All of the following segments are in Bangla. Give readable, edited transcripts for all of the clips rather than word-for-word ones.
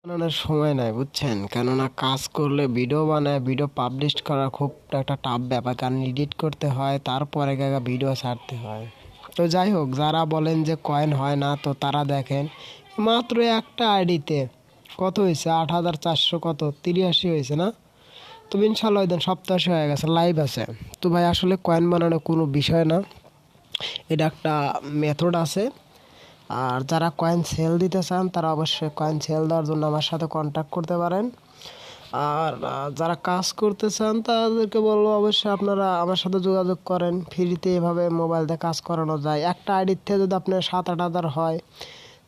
বানানোর সময় নাই বুঝছেন, কেননা কাজ করলে ভিডিও বানায়, ভিডিও পাবলিশ করা খুব একটা টাফ ব্যাপার, কারণ এডিট করতে হয়, তারপরে ভিডিও ছাড়তে হয়। তো যাই হোক, যারা বলেন যে কয়েন হয় না, তো তারা দেখেন মাত্র একটা আইডিতে কত হয়েছে, 8,400 কত 83 হয়েছে না? তো ইনশাল্লাহ ওই দিন 87 হয়ে গেছে, লাইভ আছে। তো ভাই আসলে কয়েন বানানো কোনো বিষয় না, এটা একটা মেথড আছে। আর যারা কয়েন সেল দিতে চান তারা অবশ্যই কয়েন সেল দেওয়ার জন্য আমার সাথে কন্ট্যাক্ট করতে পারেন। আর যারা কাজ করতে চান তাদেরকে বলবো অবশ্যই আপনারা আমার সাথে যোগাযোগ করেন। ফ্রিতে এভাবে মোবাইল দিয়ে কাজ করানো যায়। একটা আইডির থেকে যদি আপনার 7-8 হাজার হয়,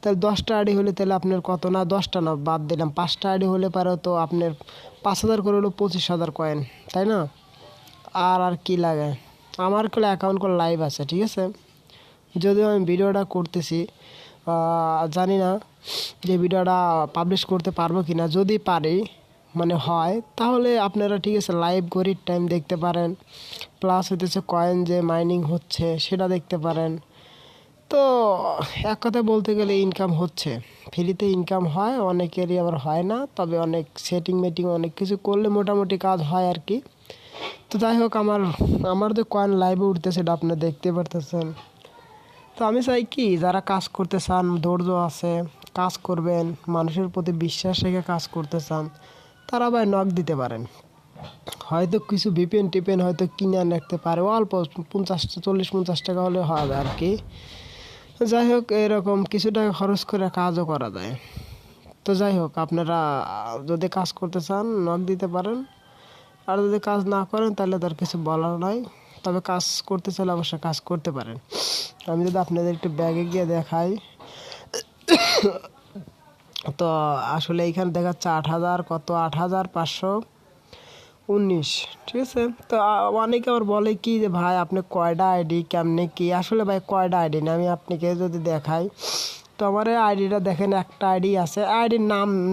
তাহলে 10টা আইডি হলে তাহলে আপনার কত, না 10টা না বাদ দিলাম, 5টা আইডি হলে পারে তো আপনার 5,000 করে হলো 25,000 কয়েন, তাই না? আর কি লাগে, আমার কোনো অ্যাকাউন্ট করে লাইভ আছে, ঠিক আছে? যদিও আমি ভিডিওটা করতেছি, জানি না যে ভিডিওটা পাবলিশ করতে পারবো কি না। যদি পারি, মানে হয়, তাহলে আপনারা ঠিক আছে লাইভ ঘড়ির টাইম দেখতে পারেন, প্লাস হইতেছে কয়েন যে মাইনিং হচ্ছে সেটা দেখতে পারেন। তো এক কথায় বলতে গেলে ইনকাম হচ্ছে, ফ্রিতে ইনকাম হয়, অনেকেরই আবার হয় না, তবে অনেক সেটিং মেটিং অনেক কিছু করলে মোটামুটি কাজ হয় আর কি। তো যাই হোক, আমার যে কয়েন লাইভে উঠতেছে সেটা আপনি দেখতে পারতেছেন। তো আমি চাই কি, যারা কাজ করতে চান, ধৈর্য আছে, কাজ করবেন, মানুষের প্রতি বিশ্বাস রেখে কাজ করতে চান, তারা ভাই নক দিতে পারেন। হয়তো কিছু ভিপিএন টিপেন হয়তো কিনে রাখতে পারে, অল্প 40-50 টাকা হলে হবে আর কি। যাই হোক, এরকম কিছু টাকা খরচ করে কাজও করা যায়। তো যাই হোক, আপনারা যদি কাজ করতে চান নক দিতে পারেন, আর যদি কাজ না করেন তাহলে তার কিছু বলার নাই। তবে কাজ করতে চাইলে অবশ্যই কাজ করতে পারেন। আমি যদি আপনাদের একটু ব্যাগে গিয়ে দেখাই, তো আসলে এইখানে দেখাচ্ছে 8,000 কত, 8,519, ঠিক আছে? তো অনেকে আবার বলে কি যে ভাই আপনি কয়টা আইডি, কেমনে কি? আসলে ভাই কয়টা আইডি না, আমি আপনাকে যদি দেখাই, তো আমার এই আইডিটা দেখেন, একটা আইডি আছে, আইডির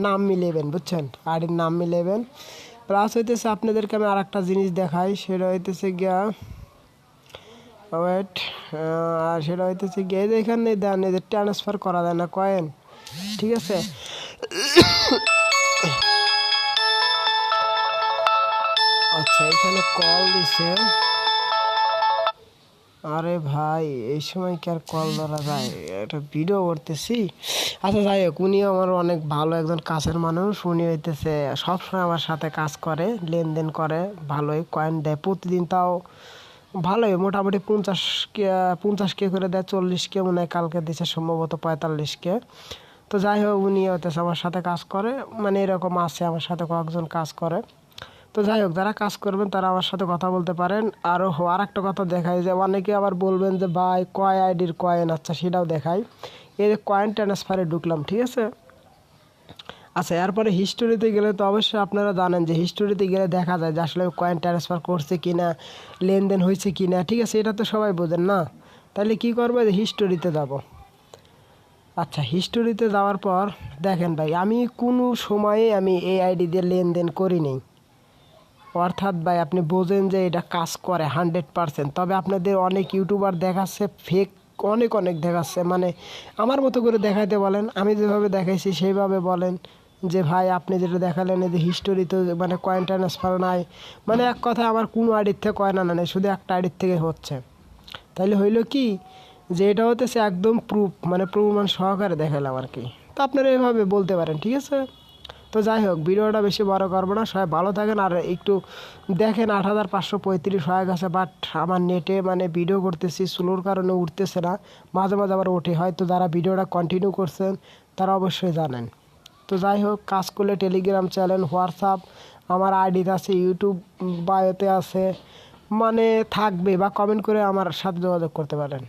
নাম মিলেবেন, বুঝছেন? আইডির নাম মিলেবেন। প্লাস হইতেছে আপনাদেরকে আমি আর একটা জিনিস দেখাই, সেটা হইতেছে গিয়া ওয়েট, আর সেটা হইতেছে গিয়ে এখানে দেন, এদের ট্রান্সফার করা যায় না কয়েন, ঠিক আছে? আচ্ছা, এখানে কল দিছে। আরে ভাই, এই সময় কি আর কল ধরা যায়? একটা ভিডিও করতেছি। আচ্ছা যাই হোক, উনিও আমার অনেক ভালো একজন কাছের মানুষ। উনি হইতেছে সবসময় আমার সাথে কাজ করে, লেনদেন করে, ভালোই কয়েন দেয় প্রতিদিন। তাও ভালোই, মোটামুটি 50K করে দেয়, 40K মনে হয় কালকে দিচ্ছে, সম্ভবত 45K। তো যাই হোক, উনি হইতেছে আমার সাথে কাজ করে, মানে এরকম আছে আমার সাথে কয়েকজন কাজ করে। তো যাই হোক, যারা কাজ করবেন তারা আমার সাথে কথা বলতে পারেন। আর একটা কথা দেখাই, যে অনেকে আবার বলবেন যে ভাই কয় আইডির কয়েন, আচ্ছা সেটাও দেখাই। এই যে কয়েন ট্রান্সফারে ঢুকলাম, ঠিক আছে? আচ্ছা, এরপরে হিস্টোরিতে গেলে তো অবশ্যই আপনারা জানেন যে হিস্টোরিতে গেলে দেখা যায় যে আসলে কয়েন ট্রান্সফার করছে কিনা, লেনদেন হয়েছে কিনা, ঠিক আছে? এটা তো সবাই বোঝেন না, তাহলে কি করবো, যে হিস্টোরিতে যাব। আচ্ছা, হিস্টোরিতে যাওয়ার পর দেখেন ভাই, আমি কোনো সময়ে আমি এই আইডি দিয়ে লেনদেন করিনি। অর্থাৎ ভাই আপনি বোঝেন যে এটা কাজ করে 100%। তবে আপনাদের অনেক ইউটিউবার দেখাচ্ছে ফেক, অনেক দেখাচ্ছে, মানে আমার মতো করে দেখাইতে বলেন, আমি যেভাবে দেখাইছি সেইভাবে বলেন। যে ভাই আপনি যেটা দেখালেন, এই যে হিস্টোরিতে মানে কয়েন ট্রান্সফার নাই, মানে এক কথা আমার কোনো আইডির থেকে কয়েন আনা নেই, শুধু একটা আইডির থেকে হচ্ছে। তাইলে হইল কি, যে এটা হতেছে একদম প্রুফ, মানে প্রমাণ সহকারে দেখালাম আর কি। তো আপনারা এভাবে বলতে পারেন, ঠিক আছে? তো যাই হোক, ভিডিওটা বেশি বড় করবো না, সবাই ভালো থাকেন। আর একটু দেখেন, 8,535 হয়ে গেছে, বাট আমার নেটে মানে ভিডিও করতেছি স্লোর কারণে উঠতেছে না, মাঝে মাঝে আবার ওঠে। হয়তো যারা ভিডিওটা কন্টিনিউ করছেন তারা অবশ্যই জানেন। তো যাই হোক, কাজ করলে টেলিগ্রাম চ্যানেল, হোয়াটসঅ্যাপ আমার আইডিতে আছে, ইউটিউব বায়োতে আছে, মানে থাকবে, বা কমেন্ট করে আমার সাথে যোগাযোগ করতে পারেন।